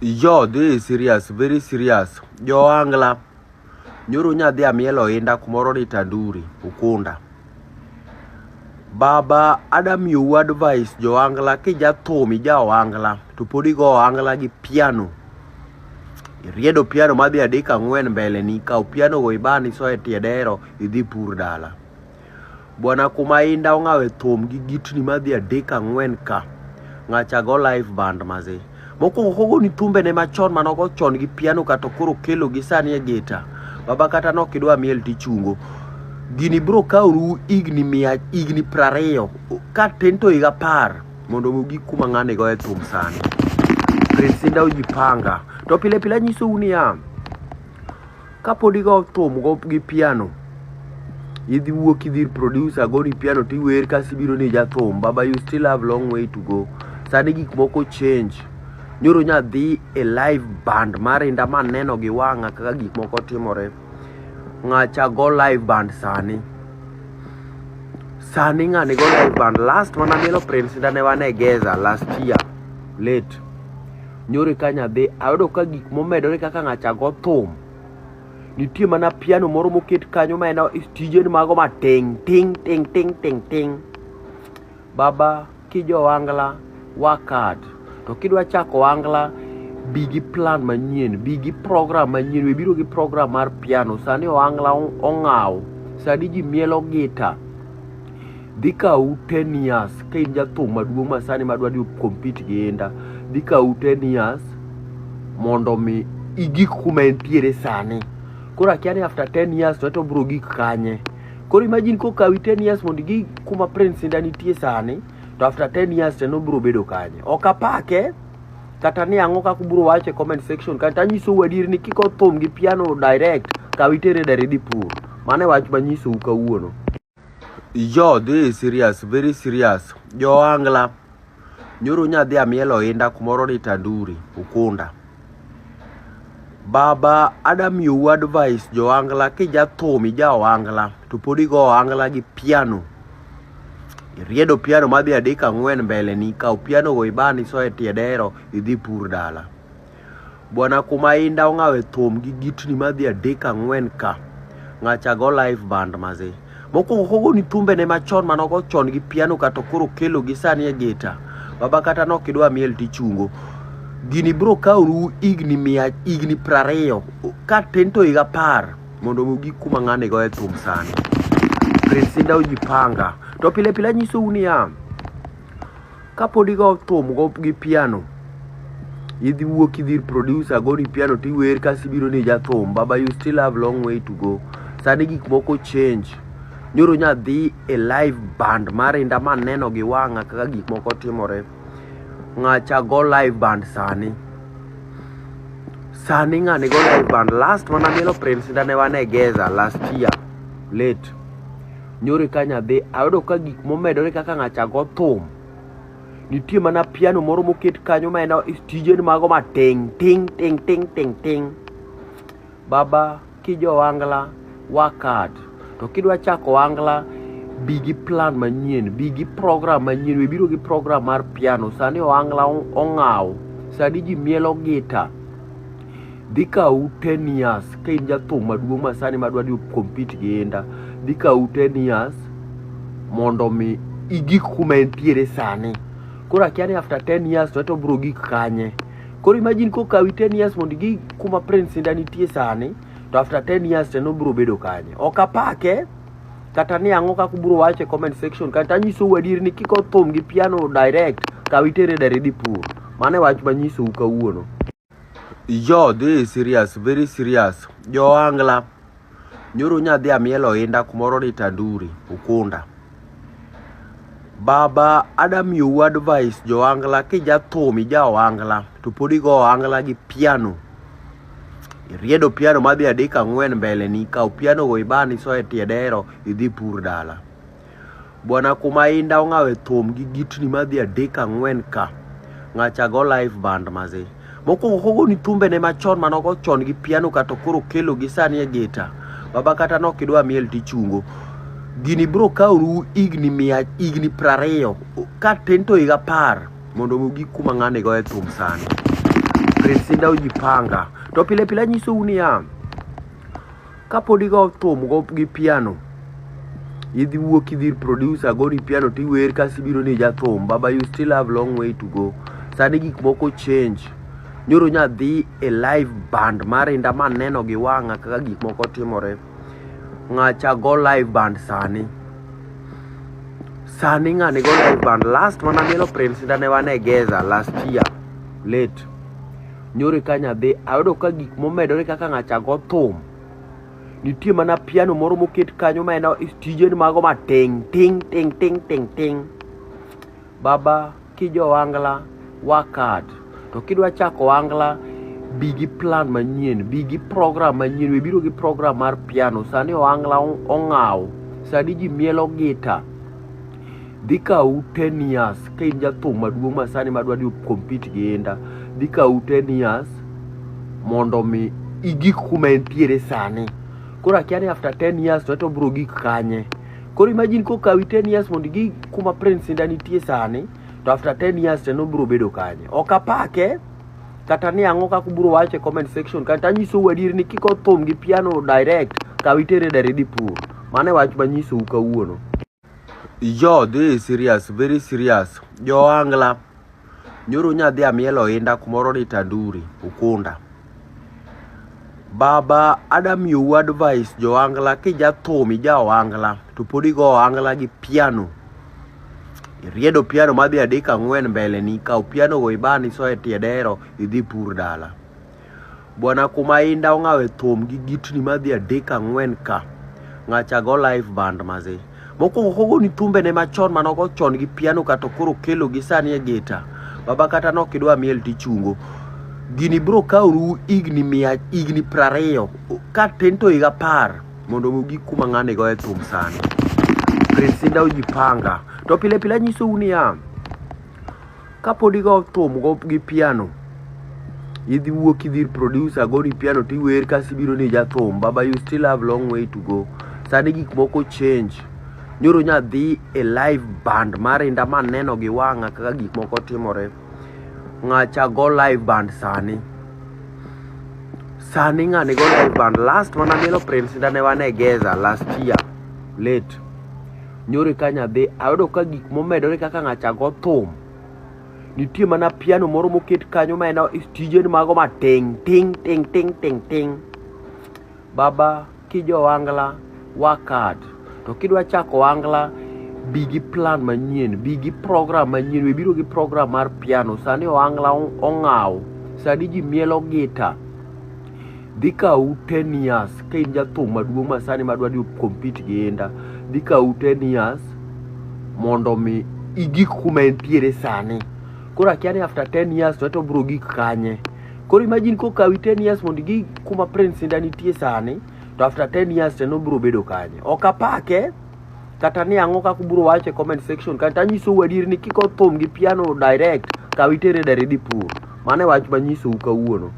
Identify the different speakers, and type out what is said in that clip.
Speaker 1: Yo, this is serious, very serious. Jo Ohangla. Nyoro nyadhi amielo inda kumoro ni Tanduri, Ukunda. Baba, adamiyou advice jo Ohangla kija thum ija Ohangla to pod igo Ohangla gi piano. Iriedo piano madhi adek ang'wen mbele ni kao piano go ibani so e tiedero idhi pur dala. Bwana kuma inda ong'awe thum gi gitni madhi adek ang'wen ka. Ng'acha go live band maze. Moko kogo ni thumbe ne machon manogo chon gi piano kato koro kelo gi sani e gita. Baba kata no kidwa miel tichungo. Gini bro kauru igni 20 ka tento iga par mondo mugi kuma ng'ane go e thum sani. Prince inda ujipanga. To pile pile nyiso unia. Kapodi go thum go gi piano. Idhi wuok idhi producer go ni piano tiwer kasi biro ni ja thum. Baba you still have long way to go. Sani gik moko change. Nyoro nyadhi e live band marinda maneno gi wang'a kaka gik moko timore. Ng'acha go live band sani. Sani ng'ani go live band. Last mana mielo Prince inda ne wane Geza last year. Late. Nyoro ka nyadhi. Ayudo ka gik momedore kaka ng'acha go thum. Nitie mana piano moro moket kanyo maena stijen mago ma ting ting ting ting ting ting. Baba kijo Ohangla work hard. To kidwa chako Ohangla bigi plan manyien, bigi program manyien, we biro gi program mar piano. Sani Ohangla ong'aw. Sani ji mielo gita. Dika u 10 years ka in jathum maduong' ma sani madwa di compete gi enda. Dika u 10 years mondo mi igik kuma entiere sani. Kora kiani after 10 years to bro gik kanye. Koro imagine ko kawi 10 years mondo igik kuma Prince inda nitie sani. To after 10 years teno bro bedo kanye. Okapake kata ni ang'o kaka bro wache comment section kata nyiso wadir ni kiko thum gi piano direct kawitere dare di pur. Mane wach manyiso kawuono. Yo, this is serious, very serious. Jo Ohangla. Nyoro nyadhi amielo inda kumoro ni Tanduri, Ukunda. Baba, adamiyou advice jo Ohangla kija thum ija Ohangla to pod igo Ohangla gi piano. Iriedo piano madhi adek ang'wen mbele ni kao piano go ibani so e tiedero idhi pur dala. Bwana kuma inda ong'awe thum gi gitni madhi adek ang'wen ka. Ng'acha go live band maze. Moko kogo ni thumbe ne machon manogo chon gi piano kato koro kelo gi sani e gita. Baba kata no kidwa miel tichungo. Gini bro kauru igni 20 ka tento iga par mondo mugi kuma ng'ane go e thum sani. Prince inda ujipanga. To pile pile nyiso unia. Kapodi go thum go gi piano. Idhi wuok idhi producer go ni piano tiwer kasi biro ni ja thum. Baba you still have long way to go. Sani gik moko change. Nyoro nyadhi e live band marinda maneno gi wang'a kaka gik moko timore. Ng'acha go live band sani. Sani ng'ani go live band. Last mana mielo Prince inda ne wane Geza last year. Late. Nyoro ka nyadhi. Ayudo ka gik momedore kaka ng'acha go thum. Nitie mana piano moro moket kanyo maena stijen mago ma ting ting ting ting ting ting. Baba kijo Ohangla work hard. To kidwa chako Ohangla bigi plan manyien, bigi program manyien, we biro gi program mar piano. Sani Ohangla ong'aw. Sani ji mielo gita. Dika u 10 years ka in jathum maduong' ma sani madwa di compete gi enda. Dika u 10 years mondo mi igik kuma entiere sani. Kora kiani after 10 years to bro gik kanye. Koro imagine ko kawi 10 years mondo igik kuma Prince inda nitie sani. To after 10 years teno bro bedo kanye. Okapake kata ni ang'o kaka bro wache comment section kata nyiso wadir ni kiko thum gi piano direct kawitere dare di pur. Mane wach manyiso kawuono. Yo, this is serious, very serious. Jo Ohangla. Nyoro nyadhi amielo inda kumoro ni Tanduri, Ukunda. Baba, adamiyou advice jo Ohangla kija thum ija Ohangla to pod igo Ohangla gi piano. Iriedo piano madhi adek ang'wen mbele ni kao piano go ibani so e tiedero idhi pur dala. Bwana kuma inda ong'awe thum gi gitni madhi adek ang'wen ka. Ng'acha go live band maze. Moko kogo ni thumbe ne machon manogo chon gi piano kato koro kelo gi sani e gita. Baba kata no kidwa miel tichungo. Gini bro kauru igni 20 ka tento iga par mondo mugi kuma ng'ane go e thum sani. Prince inda ujipanga. To pile pile nyiso unia. Kapodi go thum go gi piano. Idhi wuok idhi producer go ni piano ti wer kasibiro ni jathum. Baba, you still have long way to go. Sani gik moko change. Nyoro nyadhi a live band mare inda maneno gi wanga kaka gik moko timore. Ngacha go live band sani. Sani ngani go live band. Last mana mielo Prince inda ne wanegeza last year. Late. Nyoro kanya dhi ayudo ka gik momedore kaka ngacha go thum. Nitie mana piano moro moket kanyo ma ena tije mago ma ting ting ting ting ting ting. Baba, kijo Ohangla work hard. To kidwa chako Ohangla bigi plan manyien, bigi program manyien, we biro gi program mar piano. Sani Ohangla ong'aw. Sani ji mielo gita. Dika u 10 years ka in jathum maduong' ma sani madwa di compete gi enda. Dika u 10 years mondo mi igik kuma entiere sani. Kora kiani after 10 years to bro gik kanye. Kora imagine ko kawi 10 years mondo gik kuma Prince inda nitie sani. To after 10 years no bro bedo kanye. Okapake kata ni ang'o kaka bro wache comment section. Kata nyiso wadir ni kiko thum gi piano direct kawi tere dare di pur. Mane wach manyiso ukawuono. Yo, this is serious, very serious. Jo Ohangla. Nyoro nyadhi amielo inda kumoro ni Tanduri, Ukunda. Baba, Adam you advice jo Ohangla ki jathum ija Ohangla. To podi go Ohangla gi piano. Iriedo piano madhi adeka ngwen mbele ni ka piano go ibani so etiedero idhi pur dala. Bwana kuma inda ongawe thum gi gitni madhi adeka ngwen ka. Ngacha go live band maze. Moko hogo ni tumbe ne machon manogo chon gi piano kato koro kelo gi sani e gita. Baba kata no kidwa miel tichungo. Gini bro kauru igni mia igni prareo. Ka tento iga par. Mondo mugi kuma ngane go e thum sani. Prince inda ujipanga. To pile pile nyiso unia. Kapodi go thum go gi piano. Idhi wuok idhi producer go ni piano ti wer kasibiro ni jathum. Baba, you still have long way to go. Sani gik moko change. Nyoro nyadhi a live band mare inda maneno gi wanga kaka gik moko timore. Ngacha go live band sani. Sani ngani go live band. Last mana mielo Prince inda ne wanegeza last year. Late. Nyoro kanya dhi ayudo ka gik momedore kaka ngacha go thum. Nitie mana piano moro moket kanyo ma ena tije mago ma ting ting ting ting ting ting. Baba, kijo Ohangla work hard. To kidwa chako Ohangla bigi plan manyien, bigi program manyien, we biro gi program mar piano. Sani Ohangla ong'aw. Sani ji mielo gita. Dika u 10 years ka in jathum maduong' ma sani madwa di compete gi enda. Dika u 10 years mondo mi igik kuma entiere sani. Kora kiani after 10 years to bro gik kanye. Kora imagine ko kawi 10 years mondo gik kuma Prince inda nitie sani. To after 10 years no bro bedo kanye. Okapake kata ni ang'o kaka bro wache comment section. Kata nyiso wadir ni kiko thum gi piano direct kawi tere dare di pur. Mane wach manyiso ukawuono.